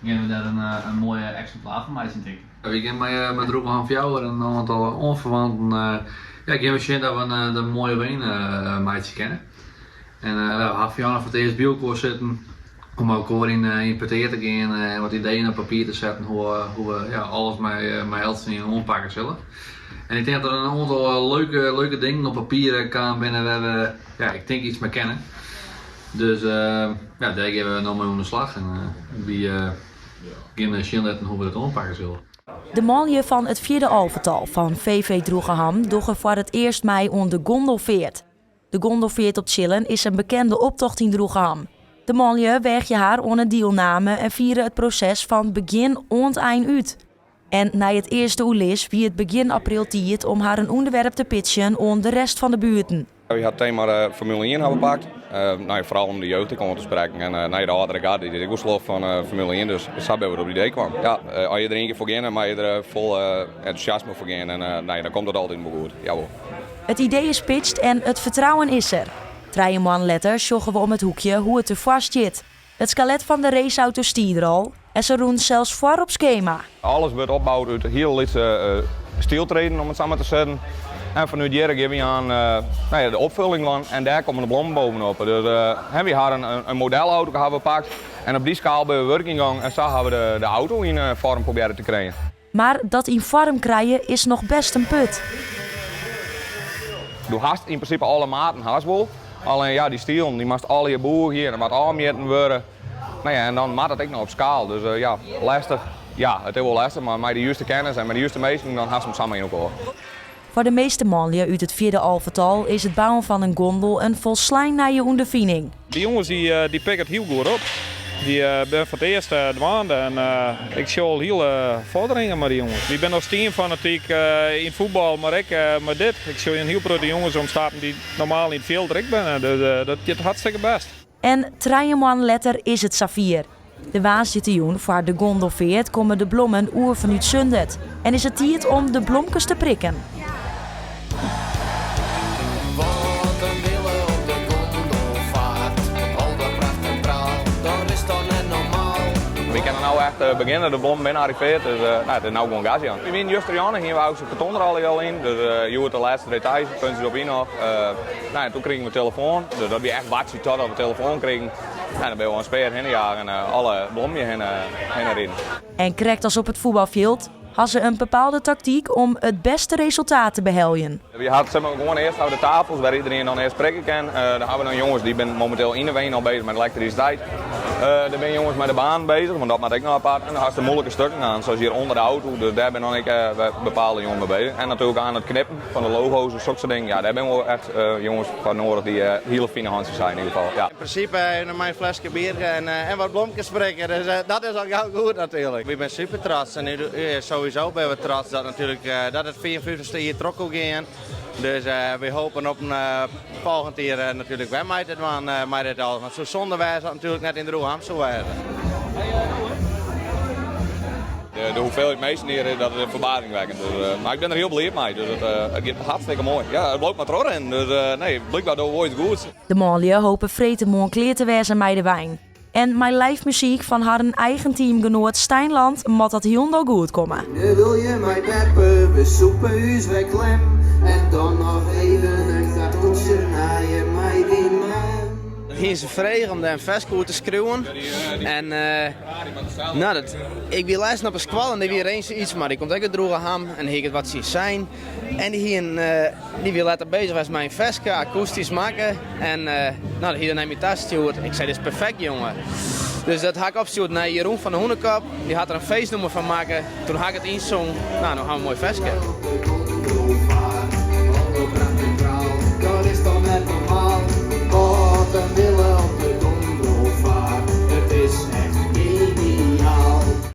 gaan we daar een mooie exemplaar van mij zien. We gaan met Droegen van jou en een aantal onverwanten. Ja, gaan we zien dat we de mooie wijn meidje kennen. En we hebben Jan voor het eerst bielkoor zitten om ook gewoon in PT te gaan en wat ideeën op papier te zetten hoe we alles met Elsen in ontpakken zullen. En ik denk dat er een aantal leuke dingen op papier kan binnen waar we ik denk iets mee kennen. Dus daar gaan we nog mee aan de slag en we gaan zien hoe we het ontpakken zullen. De manlje van het vierde alvertal van VV Droegeham doggen voor het eerst mee aan de Gondelveert. De Gondelveert op Chillen is een bekende optocht in Droegeham. De manlje weeg je haar aan een deelname en vieren het proces van begin aan eind uit. En na het eerste oelis wie het begin april tiert om haar een onderwerp te pitchen aan de rest van de buurten. We had het thema Formule 1 gepakt. Vooral om de jeugd te komen te spreken. En de oudere gaat die ik geloof van Formule 1, dus zo hebben we op het idee kwam. Ja, als je er één keer voor gaat, maar je er vol enthousiasme voor gaat en dan komt het altijd goed. Jawel. Het idee is pitched en het vertrouwen is er. 3 maanden later zochten we om het hoekje hoe het er vast zit. Het skelet van de raceauto stiert er al en ze roen zelfs voor op schema. Alles wordt opgebouwd uit heel lichte stieltreden om het samen te zetten. En vanuit hier geven we aan de opvulling van en daar komen de bloemen bovenop. Dus hebben we haar een modelauto gepakt en op die schaal ben we working gang en zo hebben we de auto in vorm proberen te krijgen. Maar dat in vorm krijgen is nog best een put. Je hast in principe alle maten haast wel. Alleen die stiel, die moest alle je boer hier en wat aanmeten worden. En dan maakt het ook nog op schaal. Dus lastig. Ja, het is wel lastig, maar met de juiste kennis en met de juiste meesten dan haast we hem samen in elkaar. Voor de meeste manlje uit het vierde alvertal is het bouwen van een gondel een volslijn naar je ondervinding. Die jongens die pikken het heel goed op. Die ben voor het eerst dwaande en ik zie al heel vorderingen met die jongens. Die ben nog fanatiek in voetbal, maar ik met dit. Ik zie een heel grote jongens omstaan die normaal in het veld direct zijn. Dus dat gaat hartstikke best. En 3 maanden later is het Safier. De waarsjuwing voor de Gondelveert komen de bloemen oer vanuit Sundet. En is het tijd om de blomkes te prikken. We kunnen nou echt beginnen, de bloemen zijn arriveerd, dus het is nou gewoon gas aan. We zijn juist Rianne, hier we zijn karton er al in, dus je hoort de laatste details, punten ze op in nog. Toen kregen we telefoon, dus dat we echt watje tot we telefoon kregen. Dan ben we een speer heen jagen en alle bloemen heen erin. En correct als op het voetbalveld, hadden ze een bepaalde tactiek om het beste resultaat te behelpen. We hadden gewoon eerst de tafels waar iedereen dan eerst spreken kan. Dan hebben we dan jongens die zijn momenteel in de ween al bezig met elektriciteit. Dan ben jongens met de baan bezig, want dat maakt ik nog apart. En dan had ze moeilijke stukken aan, zoals hier onder de auto. Dus daar ben dan ik bepaalde jongens mee bezig. En natuurlijk aan het knippen van de logo's en zulke dingen. Ja, daar ben we echt jongens van nodig die heel fine handjes zijn in ieder geval. Ja. In principe naar mijn flesje bier en wat bloemjes spreken. Dus dat is al gauw goed natuurlijk. We zijn super trots en sowieso ben we trots dat natuurlijk dat het 54ste hier trokken gaan. Dus we hopen op een volgend jaar natuurlijk wel met dit alles. Want zo zonde wij dat natuurlijk net in de Droegeham zo waren. De hoeveelheid mensen hier, dat is een verbazing wekkend. Dus, maar ik ben er heel blij mee, dus het gaat hartstikke mooi. Ja, het loopt maar terug in, dus blijkbaar doen we ooit goed. De manlje hopen vreten mooi kleer te wezen met de wijn. En mijn live muziek van haar eigen teamgenoot Stijnland moet dat heel nog goed komen. Nu wil je mij peppen, we soepen huis weglem. En dan nog even een kartoetje naar je mij die man. Hier ze vregen om de vestkoer te schreeuwen. En ik wil luisteren op een squal en die weer eens iets, maar die komt ook uit Droegeham en hier het wat zien zijn. En die wil laten bezig was met een vestje, akoestisch maken. En hier neem je tas stuurt. Ik zei, dit is perfect jongen. Dus dat ga ik opsturen naar Jeroen van de Hoenekop. Die had er een feestnummer van maken. Toen had ik het inzong. Nou, dan gaan we een mooi vestje.